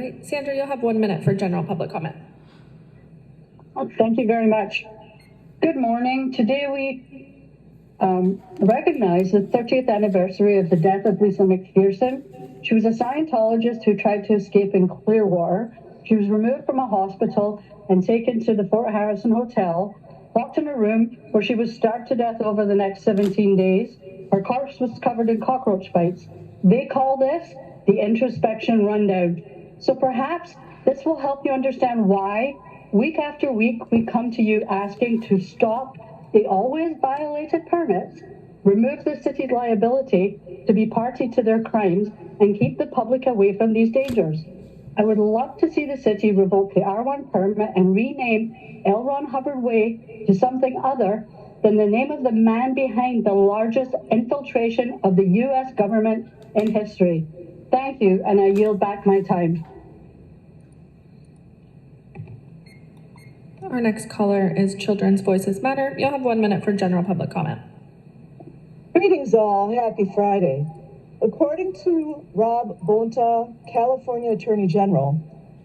right, Sandra, you'll have 1 minute for general public comment. Oh, thank you very much. Good morning. Today we recognize the 30th anniversary of the death of Lisa McPherson. She was a Scientologist who tried to escape in Clearwater. She was removed from a hospital and taken to the Fort Harrison Hotel, locked in a room where she was starved to death over the next 17 days. Her corpse was covered in cockroach bites. They call this the introspection rundown. So perhaps this will help you understand why, week after week, we come to you asking to stop the always violated permits, remove the city's liability to be party to their crimes, and keep the public away from these dangers. I would love to see the city revoke the R1 permit and rename L. Ron Hubbard Way to something other than the name of the man behind the largest infiltration of the U.S. government in history. Thank you, and I yield back my time. Our next caller is Children's Voices Matter. You'll have 1 minute for general public comment. Greetings all, happy Friday. According to Rob Bonta, California Attorney General,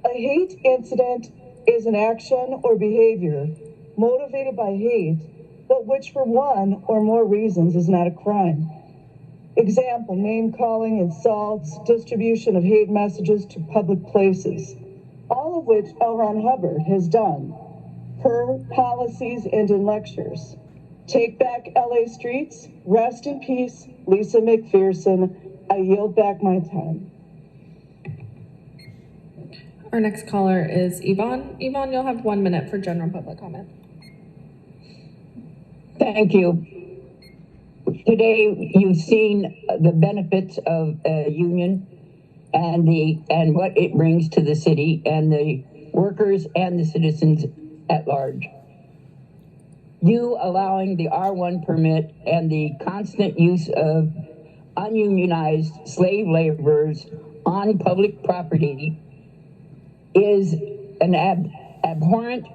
a hate incident is an action or behavior motivated by hate, but which for one or more reasons is not a crime. Example, name-calling, insults, distribution of hate messages to public places, all of which L. Ron Hubbard has done per policies and in lectures. Take back LA streets, rest in peace, Lisa McPherson. I yield back my time. Our next caller is Yvonne. Yvonne, you'll have 1 minute for general public comment. Thank you. Today, you've seen the benefits of a union and what it brings to the city and the workers and the citizens at large. You allowing the R1 permit and the constant use of ununionized slave laborers on public property is an abhorrent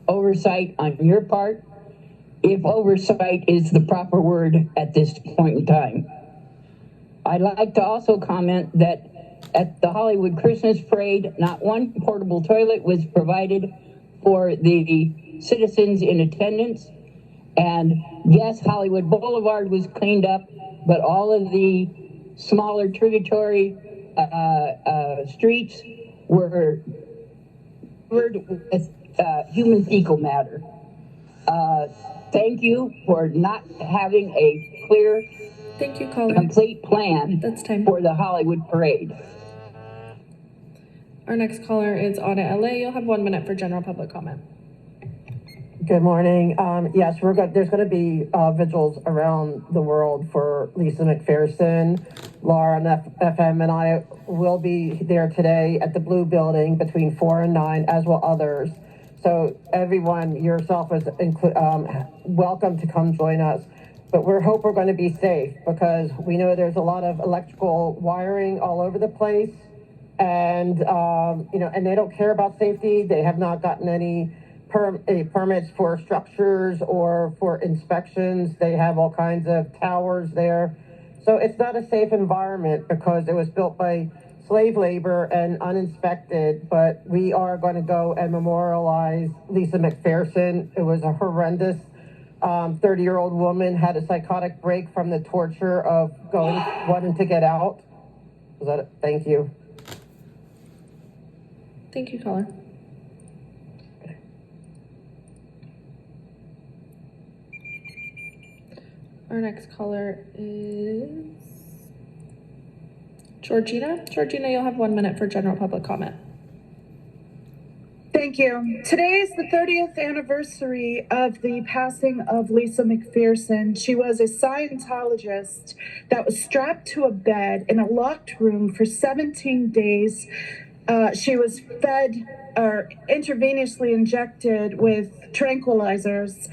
oversight on your part, if oversight is the proper word at this point in time. I'd like to also comment that at the Hollywood Christmas Parade, not one portable toilet was provided for the citizens in attendance. And yes, Hollywood Boulevard was cleaned up, but all of the smaller tributary streets were covered with human fecal matter. Thank you for not having a clear, Thank you, caller. complete plan That's time. for the Hollywood Parade. Our next caller is Audit LA. You'll have 1 minute for general public comment. Good morning. Yes, there's going to be vigils around the world for Lisa McPherson. Laura and FM and I will be there today at the Blue Building between 4 and 9, as will others. So everyone, yourself is welcome to come join us. But we hope we're going to be safe because we know there's a lot of electrical wiring all over the place, and and they don't care about safety. They have not gotten any permits for structures or for inspections. They have all kinds of towers there. So it's not a safe environment because it was built by slave labor and uninspected, but we are going to go and memorialize Lisa McPherson. It was a horrendous 30-year-old woman, had a psychotic break from the torture of wanting to get out. Was that it? Thank you. Thank you, caller. Our next caller is Georgina. Georgina, you'll have 1 minute for general public comment. Thank you. Today is the 30th anniversary of the passing of Lisa McPherson. She was a Scientologist that was strapped to a bed in a locked room for 17 days. She was fed or intravenously injected with tranquilizers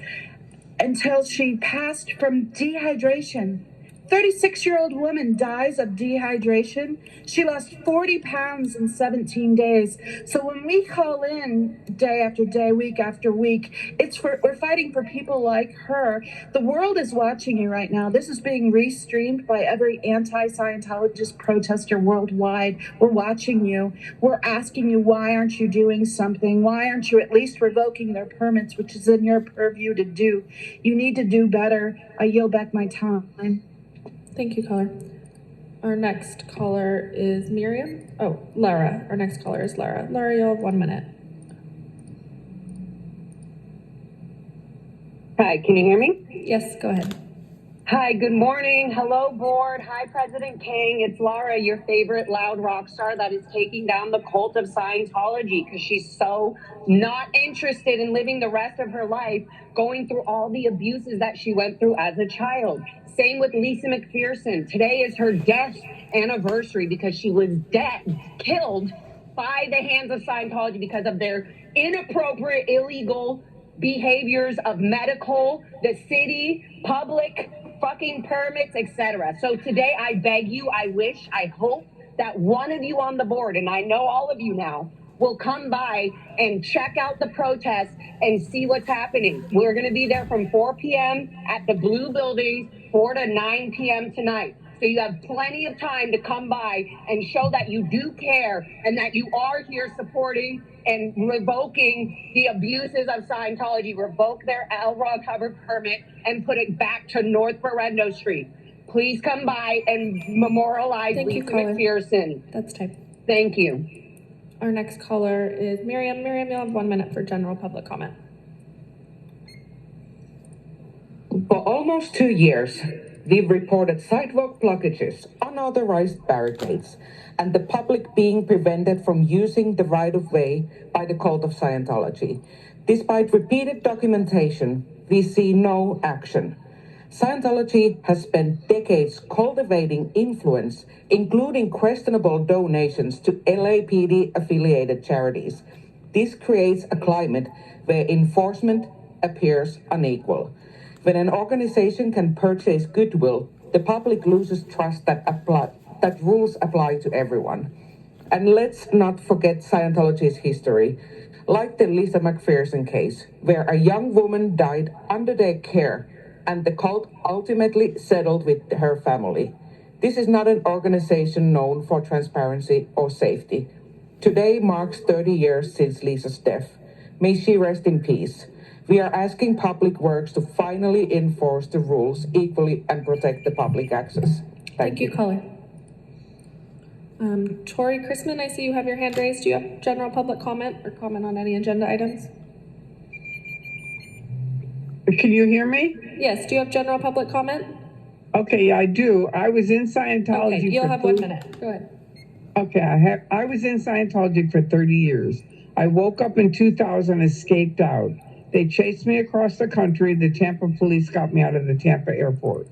until she passed from dehydration. 36-year-old woman dies of dehydration. She lost 40 pounds in 17 days. So when we call in day after day, week after week, we're fighting for people like her. The world is watching you right now. This is being restreamed by every anti-Scientologist protester worldwide. We're watching you. We're asking you, why aren't you doing something? Why aren't you at least revoking their permits, which is in your purview to do? You need to do better. I yield back my time. Thank you, caller. Our next caller is Miriam. Oh, Lara. Our next caller is Lara. Lara, you'll have 1 minute. Hi, can you hear me? Yes, go ahead. Hi, good morning. Hello, board. Hi, President King. It's Laura, your favorite loud rock star that is taking down the cult of Scientology because she's so not interested in living the rest of her life going through all the abuses that she went through as a child. Same with Lisa McPherson. Today is her death anniversary because she was killed by the hands of Scientology because of their inappropriate, illegal behaviors of medical, the city, public fucking permits, etc. So today I beg you, I wish, I hope that one of you on the board, and I know all of you now, will come by and check out the protest and see what's happening. We're going to be there from 4 p.m. at the Blue Buildings, 4 to 9 p.m. tonight. So you have plenty of time to come by and show that you do care and that you are here supporting and revoking the abuses of Scientology. Revoke their L. Ron Hubbard permit and put it back to North Berendo Street. Please come by and memorialize Lisa McPherson. That's type. Thank you. Our next caller is Miriam. Miriam, you'll have 1 minute for general public comment. For almost 2 years, we've reported sidewalk blockages, unauthorized barricades, and the public being prevented from using the right-of-way by the cult of Scientology. Despite repeated documentation, we see no action. Scientology has spent decades cultivating influence, including questionable donations to LAPD-affiliated charities. This creates a climate where enforcement appears unequal. When an organization can purchase goodwill, the public loses trust that rules apply to everyone. And let's not forget Scientology's history, like the Lisa McPherson case, where a young woman died under their care and the cult ultimately settled with her family. This is not an organization known for transparency or safety. Today marks 30 years since Lisa's death. May she rest in peace. We are asking Public Works to finally enforce the rules equally and protect the public access. Thank you. Caller. Tori Chrisman, I see you have your hand raised. Do you have general public comment or comment on any agenda items? Can you hear me? Yes. Do you have general public comment? Okay, I do. I was in Scientology. Okay, you'll have 1 minute. Go ahead. Okay, I was in Scientology for 30 years. I woke up in 2000, escaped out. They chased me across the country. The Tampa police got me out of the Tampa airport.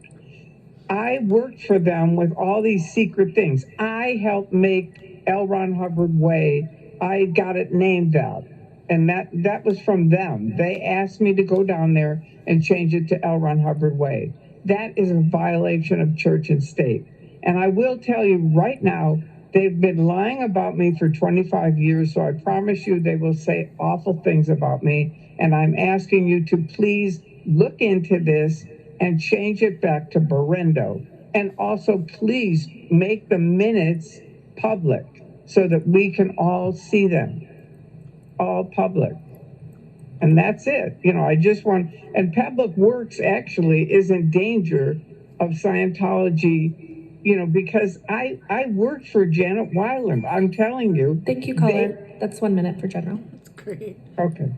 I worked for them with all these secret things. I helped make L. Ron Hubbard Way. I got it named that. And that was from them. They asked me to go down there and change it to L. Ron Hubbard Way. That is a violation of church and state. And I will tell you right now, they've been lying about me for 25 years, so I promise you they will say awful things about me. And I'm asking you to please look into this and change it back to Berendo. And also, please make the minutes public so that we can all see them. All public. And that's it. You know, I just want, and Public Works actually is in danger of Scientology, you know, because I worked for Janet Weiland. I'm telling you. Thank you, caller. That's 1 minute for general. That's great. Okay.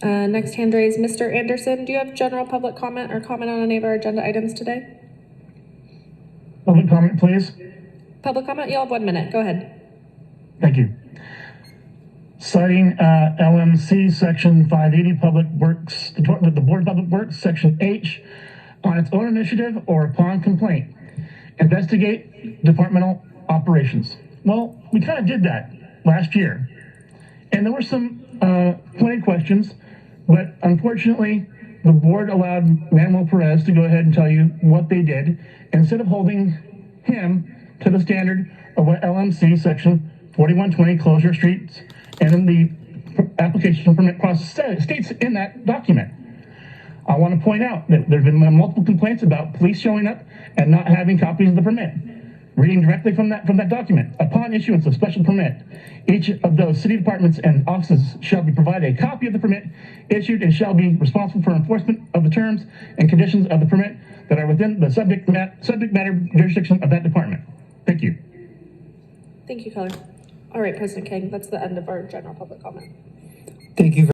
Next hand raised, Mr. Anderson. Do you have general public comment or comment on any of our agenda items today? Public comment, please. Public comment, you'll have 1 minute. Go ahead. Thank you. Citing LMC Section 580, Public Works, the Board of Public Works, Section H, on its own initiative or upon complaint, investigate departmental operations. Well, we kind of did that last year, and there were some pointed questions, but unfortunately, the board allowed Manuel Perez to go ahead and tell you what they did instead of holding him to the standard of what LMC section 4120 closure streets and in the application permit process states in that document. I want to point out that there have been multiple complaints about police showing up and not having copies of the permit. Reading directly from that document, upon issuance of special permit, each of those city departments and offices shall be provided a copy of the permit issued and shall be responsible for enforcement of the terms and conditions of the permit that are within the subject matter jurisdiction of that department. Thank you. Thank you, Keller. All right, President King, that's the end of our general public comment. Thank you.